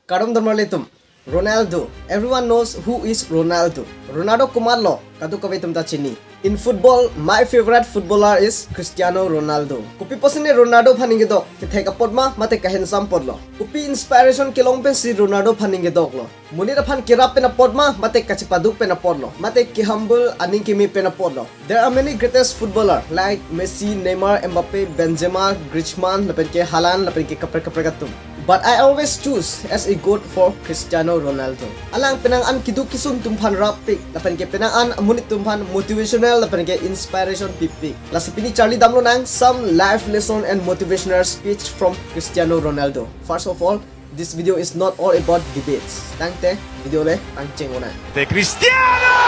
Karam Damalitum. Ronaldo. Everyone knows who is Ronaldo. Ronaldo Kumarlo. Kadu kavitum kachini. In football, my favorite footballer is Cristiano Ronaldo. Kopi pasine Ronaldo ningkedok. Kethek apot mate kahensam podlo. Kopi inspiration kilong pen si Ronaldo ningkedok lo. Munira phan kirap pen apot mate kachipaduk pen apodlo. Mate ki humble aning kimi pen apodlo. There are many greatest footballer like Messi, Neymar, Mbappe, Benzema, Griezmann, lapen ke Alang, lapen ke kapre but I always choose as a goat for Cristiano Ronaldo. Alang Penang an kiduk kisun tumphan rapik, lapan ke Penang an amunit tumphan motivational, lapan ke inspiration pipi. Lasi pini Charlie damlo nang some life lesson and motivational speech from Cristiano Ronaldo. First of all, this video is not all about debates. Tangte video le pancing una. De Cristiano!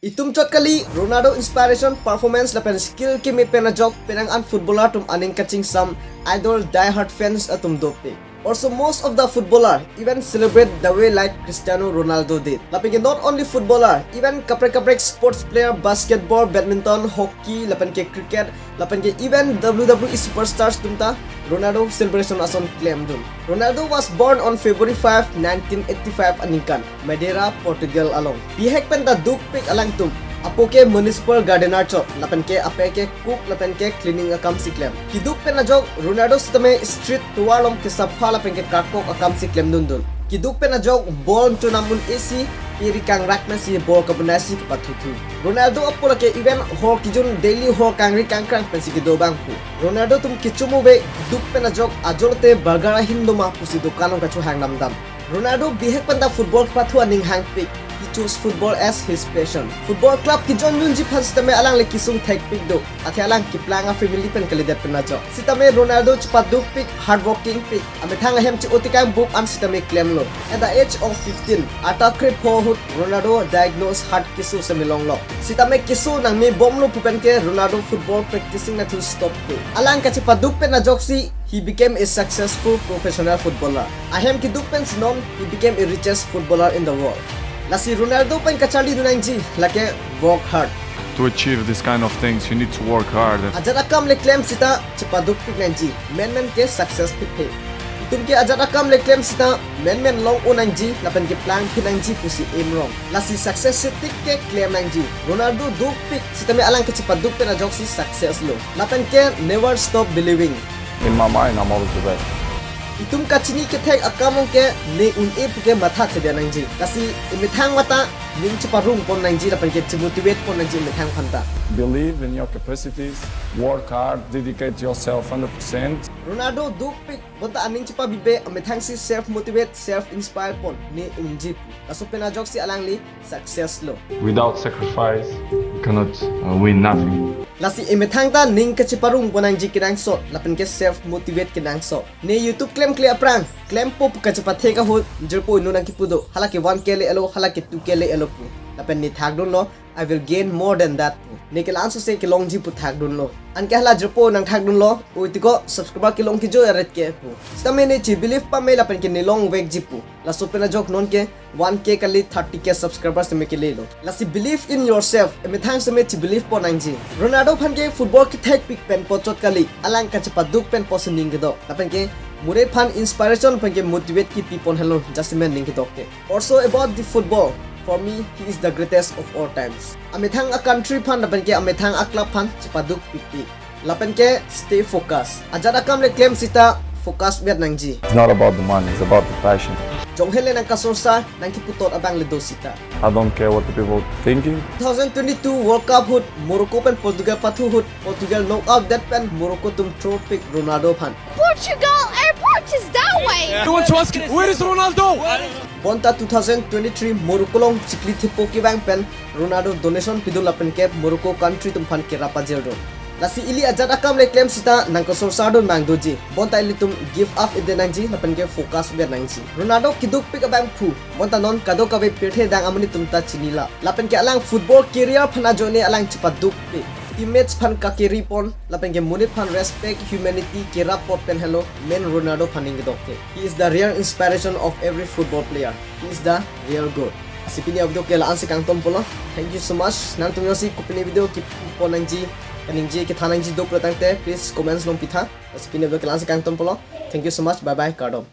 Itum chot kali Ronaldo inspiration performance lapen skill ki me penajok Penang an footballer tum aning kaching some idol diehard fans atum dopik. Also most of the footballer even celebrate the way like Cristiano Ronaldo did. Lapen ke not only footballer, even kapre sports player, basketball, badminton, hockey, lapen ke cricket, lapen ke even WWE superstars tumta Ronaldo celebration ason claim dum. Ronaldo was born on February 5, 1985 Anikan, Madeira, Portugal along. Bihek pen da duk pik alang tum. Apoke municipal gardener chok, lapen ke apeke cook, lapen ke cleaning akam si claim. Kiduk pen ajok Ronaldo sitame street tuwalom ke sapha lapen ke kakok akam si claim dun. Kiduk pen ajok ball to namun AC iri kang rakna si ball kabunasi ke patutu. Ronaldo apola ke event hor kijun daily hor kangri kangkrang pen si kidobang pu. Ronaldo tum kichumu ve kiduk pen ajok ajolte burgara hindoma pusi dukanong kachu hang namdam. Ronaldo bihek pen da football pathu aning hang pick. He chose football as his passion. Football club ki John Yunji pan sitame alang le kisung thek pick do. Athe alang ki planga family pen kalidat pen najo. Sitame Ronaldo chupat duk pick hardworking pick. Ame thang hem chi otikang book an sitame claim lo. At the age of 15, ata krip ho Ronaldo diagnosed heart kisu semilong lo. Sitame kisu nang me bom lo pupen ke Ronaldo football practicing na to stop pick. Alang ka chupat duk pen najok si he became a successful professional footballer. Ahem ki duk pen sinom he became a richest footballer in the world. Lasi Ronaldo pen kachali dunangji lake work hard. To achieve this kind of things, you need to work hard. Ajat akam le claim sita chipaduk pik nangji men ke success pik he. Itum ke ajat akam le claim sita men long unangji lapen ke plan pinangji pusi aim wrong. Lasi success sitik ke claim nangji. Ronaldo duk pik sita me alang ke chipaduk pen ajok si success lo. Lapen ke never stop believing. In my mind, I'm always the best. Itum kachini kethek akamong ke ne un e puke matha thede nangji kasi imithang mata ning chiparung pon nangji lapan ke motivate pon nangji imithang phanta. Believe in your capacities, work hard, dedicate yourself 100%. Ronaldo duk pik bonta aning chipa bibe imithang si self motivate, self inspire pon ne unji kaso penajok si alangli success lo. Without sacrifice, you cannot win nothing. Lasi imithang ta ning ke chiparung pon nangji kinang so lapan ke self motivate kinang so. Ne YouTube claim clear prang claim po ka chapathe ka hot jerpo inu nang kipudo halaki 1k le elo halaki 2k le elo pu lapen ni thak don lo I will gain more than that pu ne ke lanso se ke long ji pu thak don lo an ke hala jerpo nang thak don lo uitiko subscriber ki long ki jo eret ke pu stame ne chi believe pa me lapen ke ni long weg ji pu la so pena jok non ke 1k kali 30k subscribers me ke le lo lasi believe in yourself me thang se me chi believe po nang ji Ronaldo phan ke football ki thek pick pen po chot kali alang ka chapa duk pen po sining ke do lapen ke Mure fan inspiration pake motivate ki people hello justment ningkedok ke. Also about the football, for me he is the greatest of all times. Amethang a country fan lapen ke amethang a club fan chipaduk pipi. Lapen ke stay focused. Ajada kam le claim sita focus biat nangji. It's not about the money, it's about the passion. Jonghele nang kasorsa nang kiputot abang le dosita. I don't care what the people thinking. 2022 World Cup hut Morocco pen Portugal pathu hut Portugal knock out that pen Morocco tum throw pick Ronaldo fan. Portugal airport is that way. You want to ask, where is Ronaldo? Bonta 2023 Morocco long chikli thipo ki bang pen Ronaldo donation pidul lapen ke Morocco country tum fan ke rapa jeldo. Lasi ili ajat akam le claim sita nang kosor sardon mang doji. Bonta ili tum give up ide nangji lapen ke focus be nangji. Ronaldo kiduk pick abang pu. Bonta non kado kabe pethe dang amani tumta chinila. Lapen ke alang football career phana jone alang chipa duk pick. Teammates fan kakiri pon lapen ke munit fan respect humanity kira pot pen hello men Ronaldo faning dokke. He is the real inspiration of every football player. He is the real goat. Si pini video ke laan si kang tom polo. Thank you so much. Nang tumyo si kupini video ki po nangji kaning ji ke thanang ji dop latang te please comments long pitha as pine be kelang se kang tom polo. Thank you so much. Bye bye kardom.